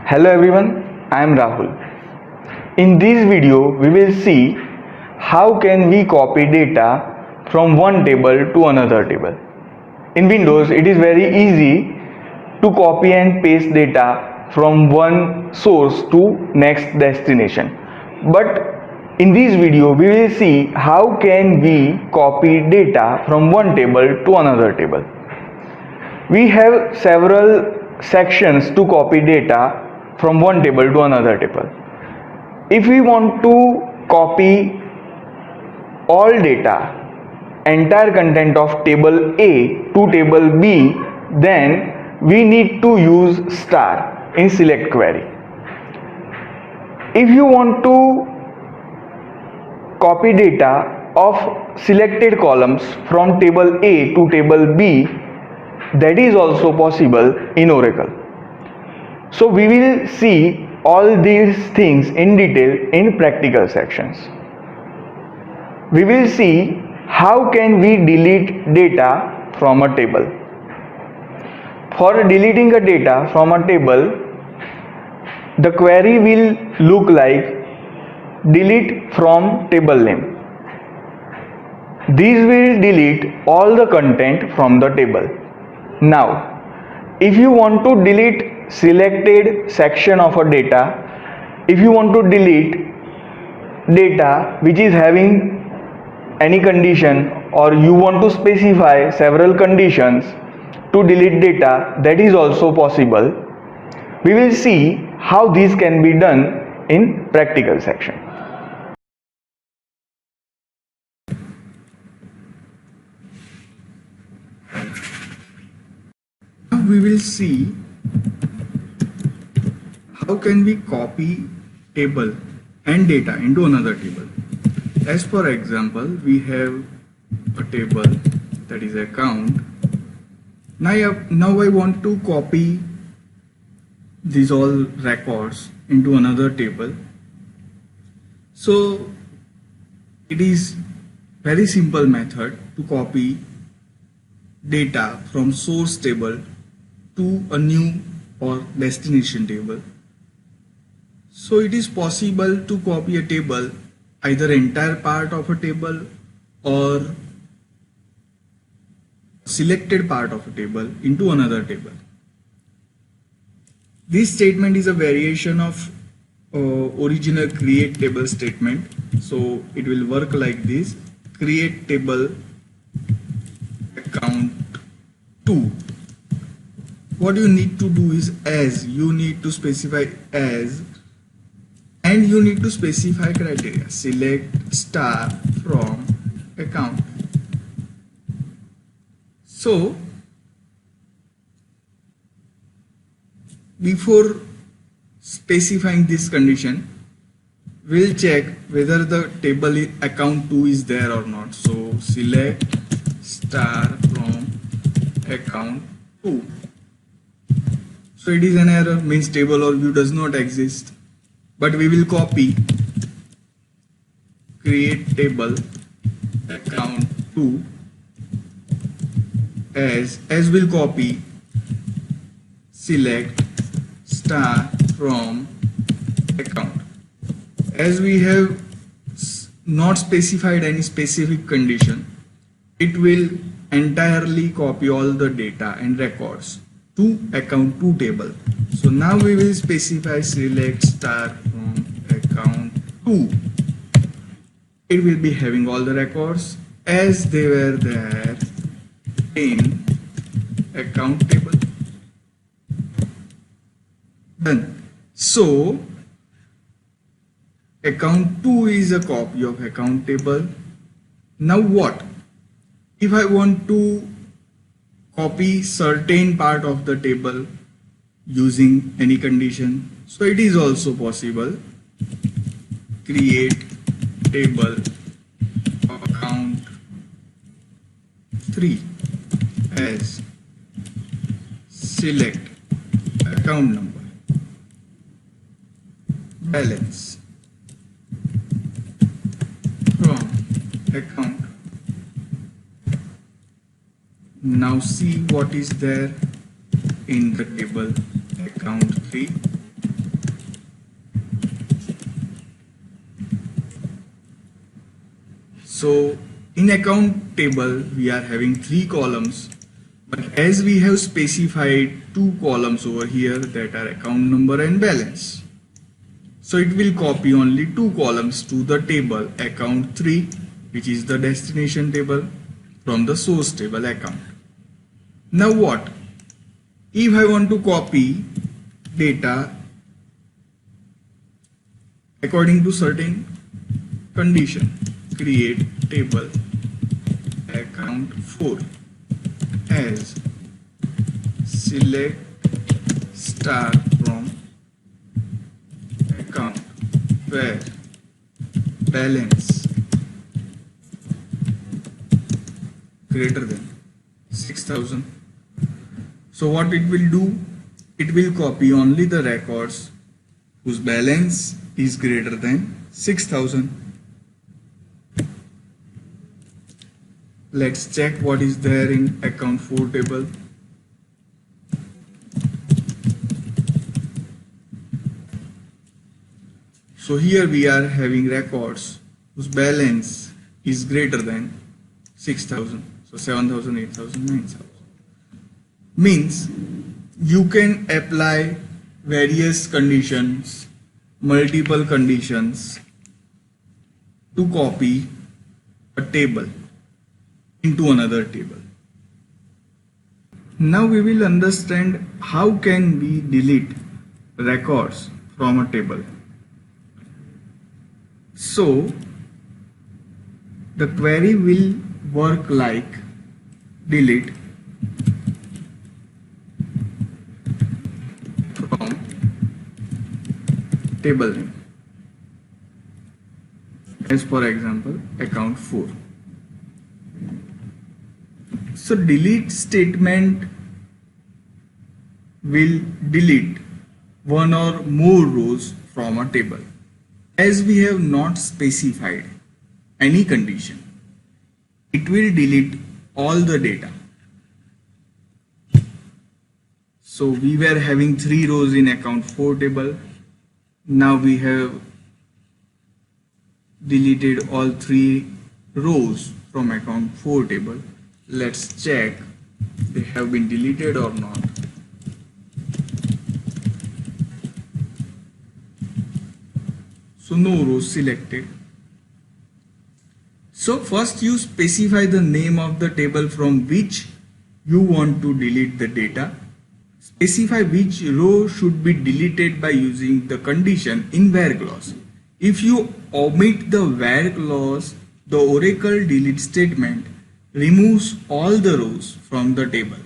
Hello everyone, I am Rahul. In this video, we will see how can we copy data from one table to another table. In Windows, it is very easy to copy and paste data from one source to next destination. But in this video, we will see how can we copy data from one table to another table. We have several sections to copy data from one table to another table. If we want to copy all data, entire content of table A to table B, then we need to use star in select query. If you want to copy data of selected columns from table A to table B, that is also possible in Oracle. So we will see all these things in detail in practical sections. We will see how can we delete data from a table. For deleting a data from a table, the query will look like delete from table name. These will delete all the content from the table. Now, if you want to delete selected section of a data, if you want to delete data which is having any condition, or you want to specify several conditions to delete data, that is also possible. We will see how this can be done in practical section. Now we will see how can we copy table and data into another table. As for example, we have a table that is account. Now I want to copy these all records into another table. So it is very simple method to copy data from source table to a new or destination table. So it is possible to copy a table, either entire part of a table or selected part of a table into another table. This statement is a variation of original create table statement. So it will work like this: create table account 2. What you need to do is, as you need to specify as, and you need to specify criteria. Select star from account. So before specifying this condition, we'll check whether the table account 2 is there or not. So select star from account 2. So it is an error, means table or view does not exist. But we will copy create table account 2 as will copy select star from account. As we have not specified any specific condition, it will entirely copy all the data and records to account 2 table. So now we will specify select star from account 2. It will be having all the records as they were there in account table. Done. So account 2 is a copy of account table. Now what? If I want to copy certain part of the table using any condition, so it is also possible. Create table account 3 as select account number, balance from account. Now see what is there in the table account 3. So in account table we are having 3 columns, but as we have specified 2 columns over here, that are account number and balance, so it will copy only 2 columns to the table account 3, which is the destination table, from the source table account. Now what if I want to copy data according to certain condition? Create table account 4 as select star from account where balance greater than 6,000. So what it will do? It will copy only the records whose balance is greater than 6,000. Let's check what is there in account 4 table. So here we are having records whose balance is greater than 6,000. So 7,000, 8,000, 9,000. Means you can apply various conditions, multiple conditions, to copy a table into another table. Now we will understand how can we delete records from a table. So the query will work like delete from table name, as for example account 4. So delete statement will delete one or more rows from a table. As we have not specified any condition, it will delete all the data. So we were having 3 rows in account 4 table. Now we have deleted all 3 rows from account 4 table. Let's check they have been deleted or not. So no rows selected. So first you specify the name of the table from which you want to delete the data. Specify which row should be deleted by using the condition in where clause. If you omit the where clause, the Oracle delete statement removes all the rows from the table.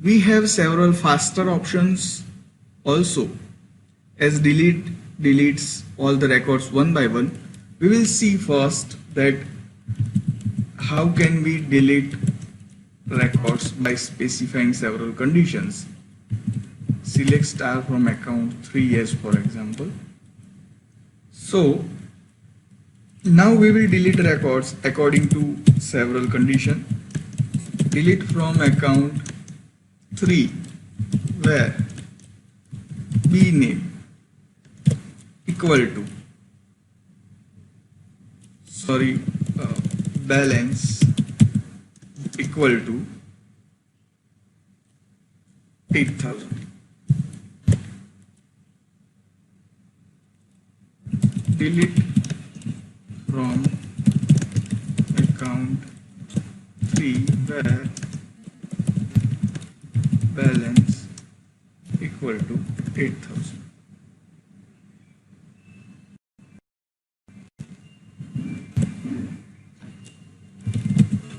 We have several faster options also, as delete deletes all the records one by one. We will see first that how can we delete records by specifying several conditions. Select star from account 3 as for example. So now we will delete records according to several conditions. Delete from account 3 where b name equal to balance equal to 8,000. Delete from account 3 where balance equal to 8,000.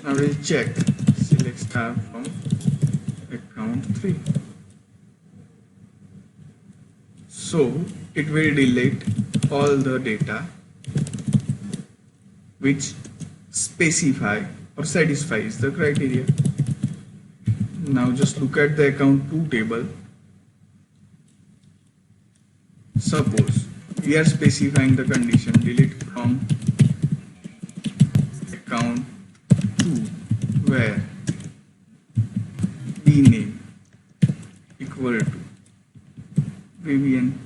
Now we'll check select star from account 3. So it will delete all the data which specify or satisfies the criteria. Now just look at the account 2 table. Suppose we are specifying the condition delete from account 2 where b name equal to Vivian.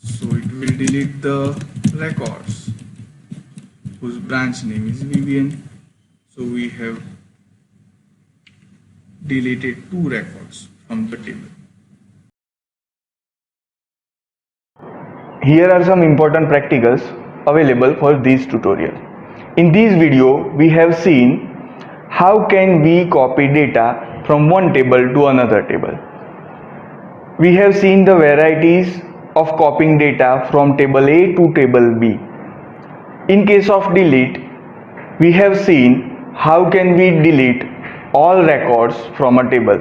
So it will delete the branch name is Vivian, so we have deleted 2 records from the table. Here are some important practicals available for this tutorial. In this video, we have seen how can we copy data from one table to another table. We have seen the varieties of copying data from table A to table B. In case of delete, we have seen how can we delete all records from a table.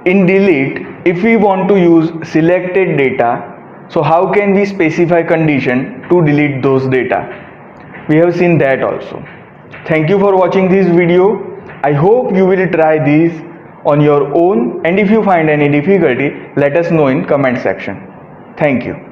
In delete, if we want to use selected data, so how can we specify condition to delete those data? We have seen that also. Thank you for watching this video. I hope you will try this on your own, and if you find any difficulty, let us know in comment section. Thank you.